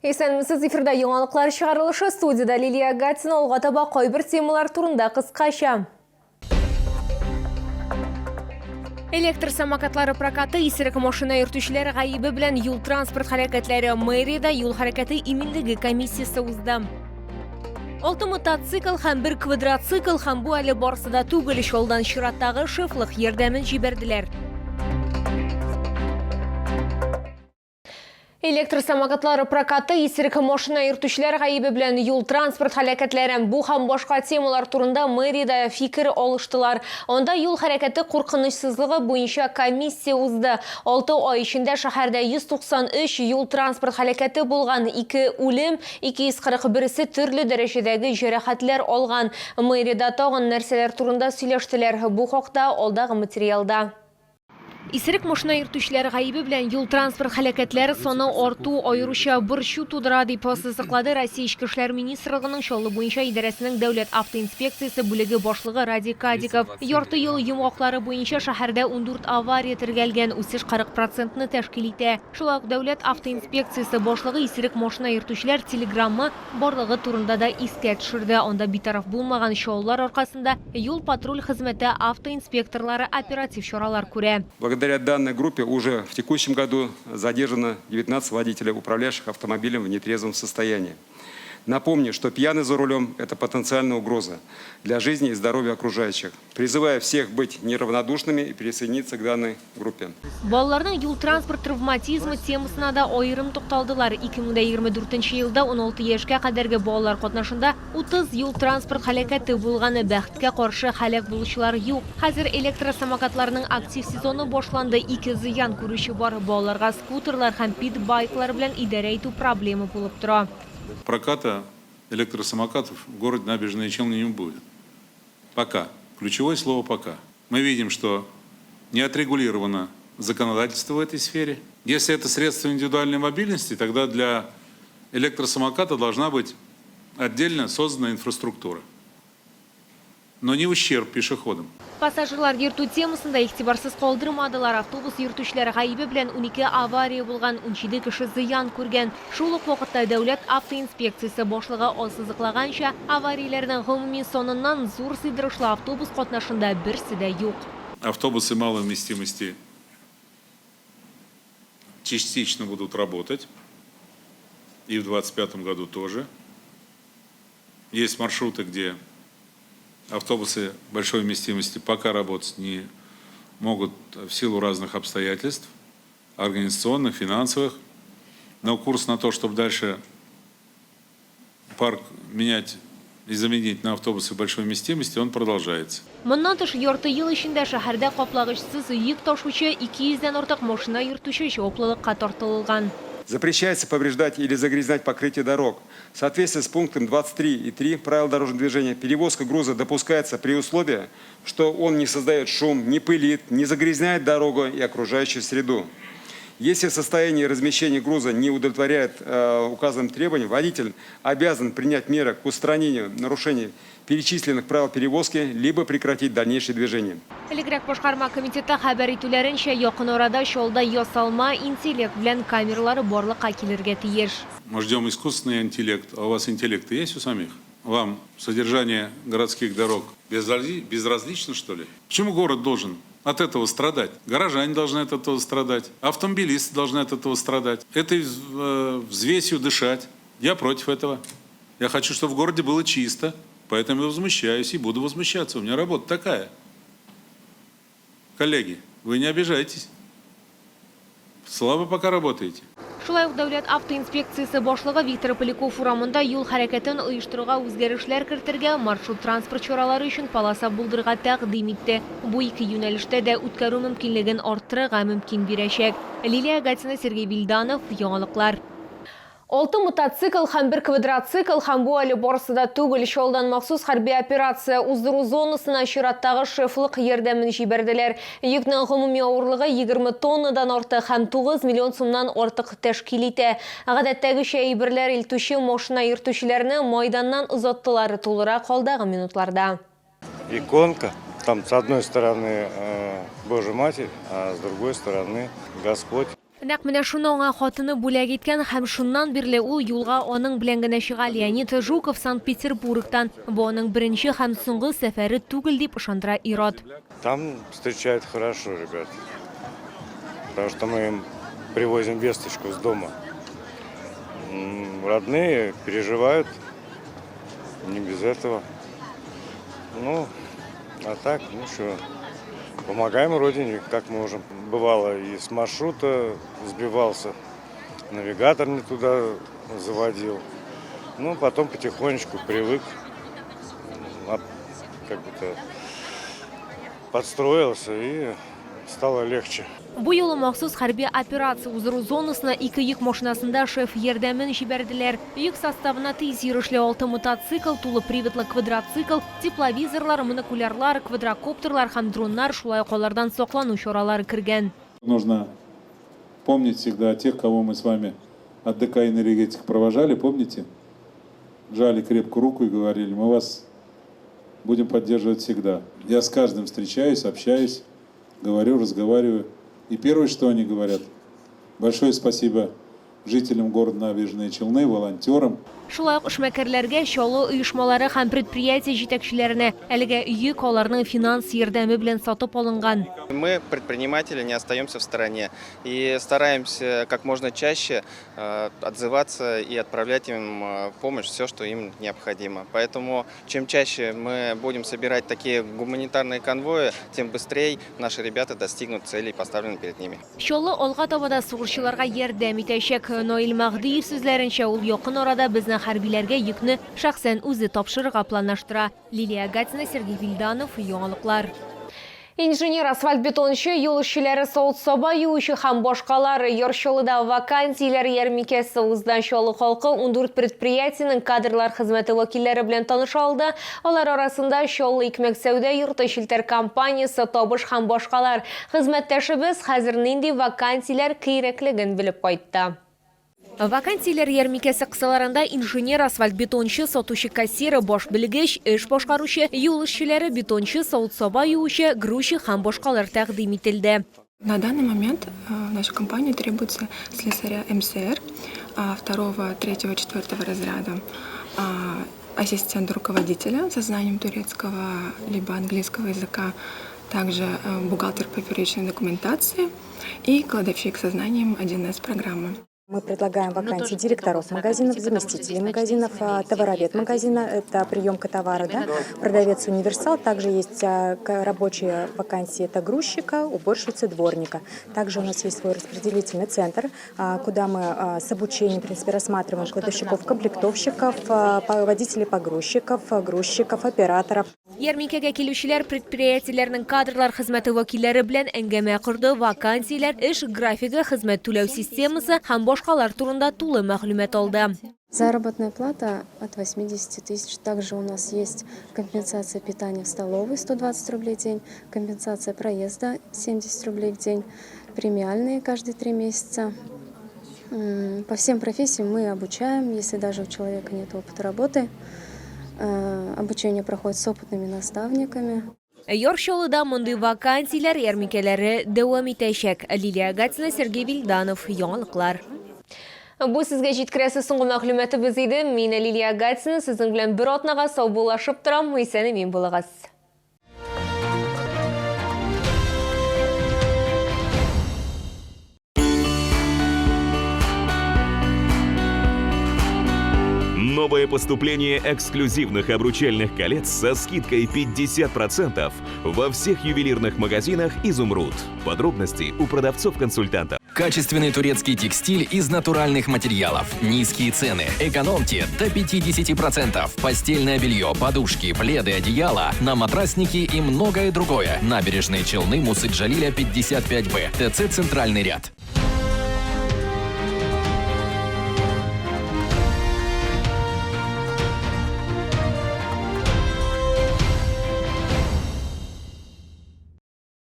Esenmisiz эфирда яңалыклар чыгарылышы студияда Лилия Гатина алга таба кайбер темалар турында кыскача. Электр самокатлары прокаты исерек машина йөртүчеләр гаибе белән юл транспорт хәрәкәтләре мэрияда юл хәрәкәте иминлеге комиссиясе узды. 6 мотоцикл һәм 1 квадроцикл һәм бу әле барсыда түгел шолдан чираттагы шифлык ярдәмен җибәрделәр. Электр самокатлары прокаты исерек машина йөртүчеләр гаибе белән юл транспорт хәрәкәтләрен бу һәм башка темалар турында мэрияда фикер алыштылар. Анда юл хәрәкәте куркынычсызлыгы буенча комиссия узды. 6 ай эчендә шәһәрдә 193 юл транспорт хәрәкәте булган, 2 үлем, 241 төрле дәрәҗәдәге җәрәхәтләр алган. Мэрияда тагын нәрсәләр турында сөйләштеләр. Бу хакта алдагы материалда. Исерек машина йөртүчеләр гаибе белән юл транспорт хәрәкәтләре саны арту аеруча борчу тудыра дип ассызыклады Россия Ичке эшләр министрлыгының Чаллы буенча идарәсенең дәүләт автоинспекциясе бүлеге башлыгы Радик Кадиков. Ярты ел йомгаклары буенча шәһәрдә 14 авария тергәлгән, үсеш 40%-ны тәшкил итә. Шулай ук дәүләт автоинспекциясе башлыгы исерек машина йөртүчеләр телеграмма барлыгы турында да искә төшерде. Анда битараф булмаган чаллар аркасында юл патруль хезмәте автоинспекторлары оператив чаралар күрә. Благодаря данной группе уже в текущем году задержано 19 водителей, управляющих автомобилем в нетрезвом состоянии. Напомню, что пьяный за рулем – это потенциальная угроза для жизни и здоровья окружающих. Призываю всех быть неравнодушными и присоединиться к данной группе. Балаларның юл транспорт травматизмы темасына да айрым тукталдылар. 2024 елда 16 яшькә кадәрге балалар катнашында 30 юл транспорт хәрәкәте булганы, бәхеткә каршы һәлак булучылар юк. Хәзер электросамокатларның актив сезоны башланды. 2 зыян күрүче бар. Балаларга скутерлар һәм питбайклар белән идарә итү проблема булып тора. Проката электросамокатов в городе Набережные Челны не будет. Пока. Ключевое слово «пока». Мы видим, что не отрегулировано законодательство в этой сфере. Если это средство индивидуальной мобильности, тогда для электросамоката должна быть отдельно создана инфраструктура. Но не в ущерб пешеходам. Пассажирлар йөртү темасында игътибарсыз калдырмадылар. Автобус йөртүчеләре гаибе белән 12 авария булган, 17 кеше зыян күргән. Шул ук вакытта дәүләт автоинспекциясе башлыгы ассызыклаганча, аварияләрнең гомуми соныннан зур сыйдырышлы автобус катнашында берсе дә юк. Автобусы малой вместимости частично будут работать. И в 2025 году тоже. Есть маршруты, где автобусы большой вместимости пока работать не могут в силу разных обстоятельств, организационных, финансовых. Но курс на то, чтобы дальше парк менять и заменить на автобусы большой вместимости, он продолжается. Моннан тыш ярты ел эчендә шәһәрдә каплагычсыз йөк ташучы 200-дән артык машина йөртүче җаваплылыкка тартылган. Запрещается повреждать или загрязнять покрытие дорог. В соответствии с пунктом 23.3 правил дорожного движения перевозка груза допускается при условии, что он не создает шум, не пылит, не загрязняет дорогу и окружающую среду. Если состояние размещения груза не удовлетворяет указанным требованиям, водитель обязан принять меры к устранению нарушений перечисленных правил перевозки, либо прекратить дальнейшее движение. Элегрәк башкарма комитеты хәбәр итүләренчә, якын арада шолда ясалма интеллект белән камералары барлыкка килергә тиеш. Мы ждем искусственный интеллект, а у вас интеллект есть у самих? Вам содержание городских дорог безразлично, что ли? Почему город должен от этого страдать? Горожане должны от этого страдать, автомобилисты должны от этого страдать. Этой взвесью дышать. Я против этого. Я хочу, чтобы в городе было чисто, поэтому я возмущаюсь и буду возмущаться. У меня работа такая. Коллеги, вы не обижайтесь. Слабо пока работаете. Шулай ук дәүләт автоинспекциясе башлыгы Виктор Поляков урамында юл хәрәкәтен оештыруга үзгәрешләр кертергә, маршрут транспорт чаралары өчен полоса булдырырга тәкъдим итте. Бу ике юнәлештә дә үткәрү мөмкинлеген арттырырга мөмкин бирәчәк. Лилия Гатина, Сергей Вильданов, яңалыклар. 6 мотоцикл һәм 1 квадроцикл һәм бу әле барсыда түгел шолдан махсус хәрби операция уздыру зонасына чираттагы шефлык ярдәмен җибәрделәр. Йөкнең гомуми авырлыгы 20 тоннадан артык һәм 9 миллион сумнан артык тәшкил итә. Гадәттәгечә әйберләр илтүче машина йөртүчеләрне майданнан озаттылар, тулырак калдагы минутларда. Иконка, там с одной стороны Божья Матерь, а с другой стороны Господь. Нәкъ менә шуны аңа хатыны бүләк иткән һәм шуннан бирле ул юлга аның белән генә чыга. Леонид Жуков Санкт-Петербургтан. Бу аның беренче һәм соңгы сәфәре түгел дип ышандыра Ирод. Там встречают хорошо, ребят. Потому что мы им привозим весточку с дома. Родные переживают, не без этого. Ну, а так, ну что, помогаем родине, как можем. Бывало и с маршрута сбивался, навигатор не туда заводил. Ну, потом потихонечку привык, как бы-то подстроился и стало легче. Бу юлы махсус хәрби операция узыру зонасына 2 йөк машинасында шеф ярдәмен җибәрделәр. Йөк составына тиз йөрүшле 6 мотоцикл, тулы приводлы квадроцикл, тепловизорлар, монокулярлар, квадрокоптерлар һәм дроннар, шулай ук алардан саклану чаралары кергән. Нужно помнить всегда о тех, кого мы с вами от ДК «Энергетик» провожали, помните? Жали крепкую руку и говорили: мы вас будем поддерживать всегда. Я с каждым встречаюсь, общаюсь, говорю, разговариваю. И первое, что они говорят: большое спасибо жителям города Набережные Челны, волонтерам. Шулай ук эшмәкәрләргә, чалу оешмалары һәм предприятие җитәкчеләренә әлегә йөк аларның финанс ярдәме белән сатып алынган. Мы, предприниматели, не остаемся в стороне и стараемся как можно чаще отзываться и отправлять им помощь, все, что им необходимо. Поэтому чем чаще мы будем собирать такие гуманитарные конвои, тем быстрее наши ребята достигнут целей, поставленных перед ними. Чалу алга табада сугышчыларга ярдәм итәчәк. Наил Мәгъдиев сүзләренчә, ул якын арада безнең хәрбиләргә йөкне шәхсән үзе тапшырырга планлаштыра. Лилия Гатина, Сергей Вильданов, Яңалыклар. Инженер, асфальт-бетончы, юл эшчеләре, савыт-саба юучы һәм башкалар Йорчалыда вакансияләр ярминкәсе уздан Чаллы халкы 14 предприятиенең кадрлар хезмәте вәкилләре белән таныша алды. Алар арасында Чаллы икмәк сәүдә йорты, Челтәр компаниясе, Табыш һәм башкалар. Хезмәттәшебез хәзер нинди вакансияләр кирәклеген белеп кайтты. Вакансияләр ярминкәсе кысаларында инженер, асфальт-бетончы, сатучы, кассиры, баш белгеч, эш башкаручы, юл эшчеләре, бетончы, савыт-саба юучы, грузчы һәм башкалар тәкъдим ителде. На данный момент в нашей компании требуется слесаря МСР 2, 3, 4 разряда, ассистент руководителя со знанием турецкого либо английского языка, также бухгалтер по первичной документации и кладовщик со знанием 1С программы. Мы предлагаем вакансии директоров магазинов, заместителей магазинов, товаровед магазина, это приемка товара, да? Продавец универсал. Также есть рабочие вакансии, это грузчика, уборщицы, дворника. Также у нас есть свой распределительный центр, куда мы с обучением, в принципе, рассматриваем кладовщиков, комплектовщиков, водителей погрузчиков, грузчиков, операторов. Ярминкәгә килүчеләр предприятиеләрнең кадрлар хезмәте вәкилләре белән әңгәмә корды, вакансияләр, эш графигы, хезмәт түләү системасы һәм башкалар турында тулы мәгълүмат алды. Заработная плата от 80 тысяч. Также у нас есть компенсация питания в столовой 120 рублей в день, компенсация проезда 70 рублей в день, премиальные каждые 3 месяца. По всем профессиям мы обучаем, если даже у человека нет опыта работы. Обучение проходит с опытными наставниками. Йорчалыда мондый вакансияләр ярминкәләре дәвам итәчәк. Лилия Гатина, Сергей Вильданов, Яңалыклар. Бу сезгә җиткерәсе соңгы мәгълүматыбыз иде. Мин Лилия Гатина, сезнең белән бер атнага сау булашып торам. Исән-имин булыгыз. Новое поступление эксклюзивных обручальных колец со скидкой 50% во всех ювелирных магазинах «Изумруд». Подробности у продавцов-консультантов. Качественный турецкий текстиль из натуральных материалов. Низкие цены. Экономьте до 50%. Постельное белье, подушки, пледы, одеяла, на матрасники и многое другое. Набережные Челны, Мусы Джалиля, 55Б. ТЦ «Центральный ряд».